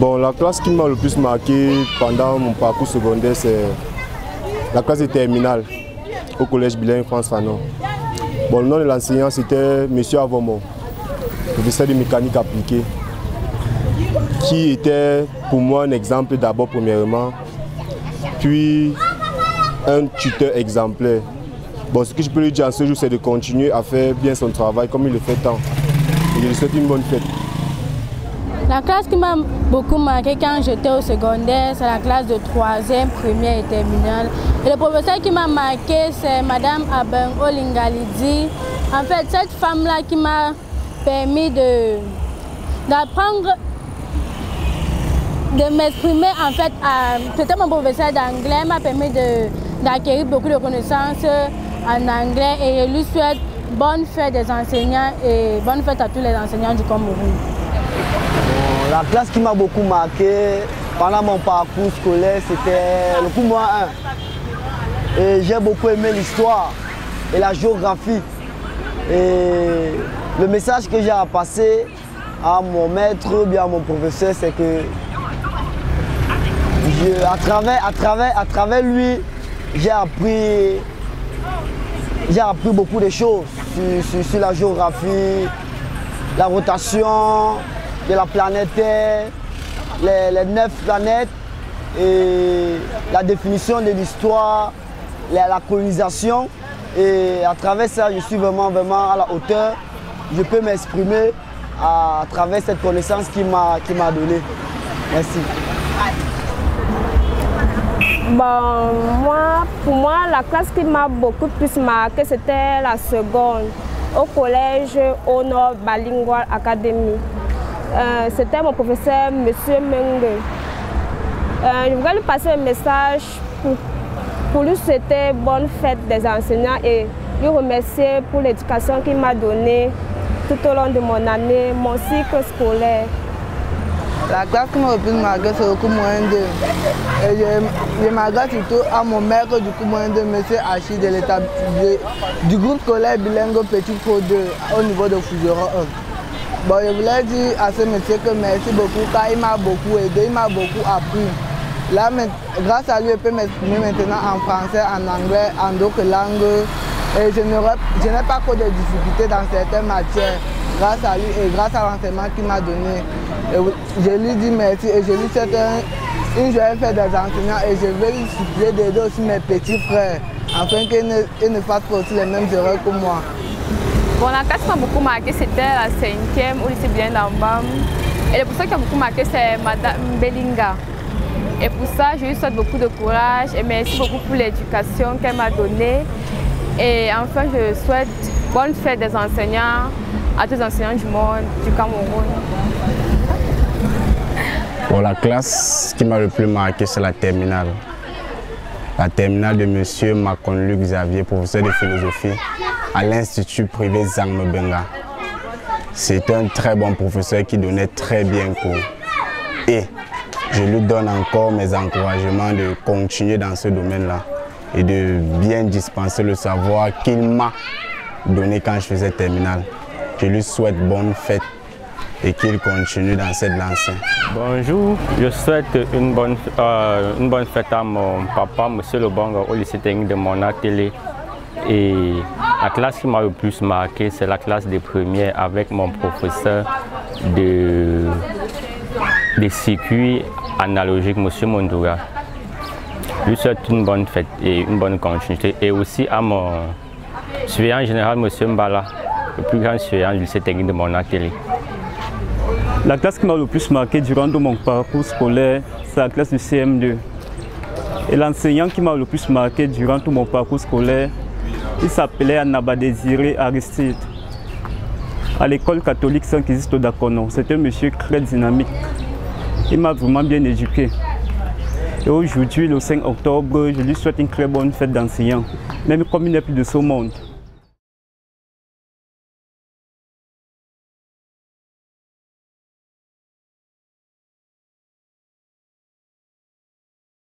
Bon, la classe qui m'a le plus marqué pendant mon parcours secondaire, c'est la classe de terminale au collège bilingue France Fanon. Bon, le nom de l'enseignant, c'était M. Avomon, professeur de mécanique appliquée, qui était pour moi un exemple d'abord premièrement, puis un tuteur exemplaire. Bon, ce que je peux lui dire en ce jour, c'est de continuer à faire bien son travail comme il le fait tant. Et je lui souhaite une bonne fête. La classe qui m'a beaucoup marqué quand j'étais au secondaire, c'est la classe de 3e, première et terminale. Et le professeur qui m'a marqué, c'est Madame Aben Olingalidi. En fait, cette femme-là qui m'a permis d'apprendre, de m'exprimer en fait. C'était mon professeur d'anglais, m'a permis d'acquérir beaucoup de connaissances en anglais et je lui souhaite bonne fête des enseignants et bonne fête à tous les enseignants du Cameroun. La classe qui m'a beaucoup marqué pendant mon parcours scolaire, c'était le cours 1. Et j'ai beaucoup aimé l'histoire et la géographie. Et le message que j'ai à passer à mon maître ou bien à mon professeur, c'est que à travers lui, j'ai appris beaucoup de choses sur la géographie, la rotation de la planète Terre, les 9 planètes et la définition de l'histoire, la colonisation. Et à travers ça, je suis vraiment à la hauteur. Je peux m'exprimer à travers cette connaissance qu'il m'a donnée. Merci. Bon, pour moi, la classe qui m'a beaucoup plus marqué, c'était la seconde, au collège au Nord Bilingual Academy. C'était mon professeur, M. Menge. Je voudrais lui passer un message pour lui souhaiter bonne fête des enseignants et lui remercier pour l'éducation qu'il m'a donnée tout au long de mon année, mon cycle scolaire. La classe qui m'a le plus marqué, c'est le cours moyen 2. Et je m'adresse surtout à mon maître du cours moyen 2, M. Hachi, du groupe scolaire bilingue Petit Pro 2 au niveau de Fougeron 1. Bon, je voulais dire à ce monsieur que merci beaucoup car il m'a beaucoup aidé, il m'a beaucoup appris. Là, grâce à lui, je peux m'exprimer maintenant en français, en anglais, en d'autres langues. Et je n'ai pas trop de difficultés dans certaines matières grâce à lui et grâce à l'enseignement qu'il m'a donné. Et je lui dis merci et je lui souhaite une joyeuse fête des enseignants et je vais lui supplier d'aider aussi mes petits frères afin qu'ils ne fassent pas aussi les mêmes erreurs que moi. Bon, la classe qui m'a beaucoup marqué, c'était la 5e au lycée bilingue d'Ambam. Et le professeur qui m'a beaucoup marqué, c'est Madame Belinga. Et pour ça, je lui souhaite beaucoup de courage et merci beaucoup pour l'éducation qu'elle m'a donnée. Et enfin, je souhaite bonne fête des enseignants à tous les enseignants du monde, du Cameroun. Bon, la classe qui m'a le plus marqué, c'est la terminale. La terminale de M. Macon-Luc Xavier, professeur de philosophie à l'Institut privé Zang Benga. C'est un très bon professeur qui donnait très bien cours. Et je lui donne encore mes encouragements de continuer dans ce domaine-là et de bien dispenser le savoir qu'il m'a donné quand je faisais terminale. Je lui souhaite bonne fête et qu'il continue dans cette lancée. Bonjour, je souhaite une bonne fête à mon papa, M. Lebong, au lycée technique de Mona-Télé. Et la classe qui m'a le plus marqué, c'est la classe des premières avec mon professeur de circuits analogiques, M. Mondoura. Je lui souhaite une bonne fête et une bonne continuité. Et aussi à mon surveillant général, M. Mbala, le plus grand surveillant du lycée technique de Mona-Télé. La classe qui m'a le plus marqué durant mon parcours scolaire, c'est la classe du CM2. Et l'enseignant qui m'a le plus marqué durant tout mon parcours scolaire, il s'appelait Annaba Désiré Aristide. À l'école catholique Saint-Existe d'Akono, c'était un monsieur très dynamique. Il m'a vraiment bien éduqué. Et aujourd'hui, le 5 octobre, je lui souhaite une très bonne fête d'enseignant, même comme il n'est plus de ce monde.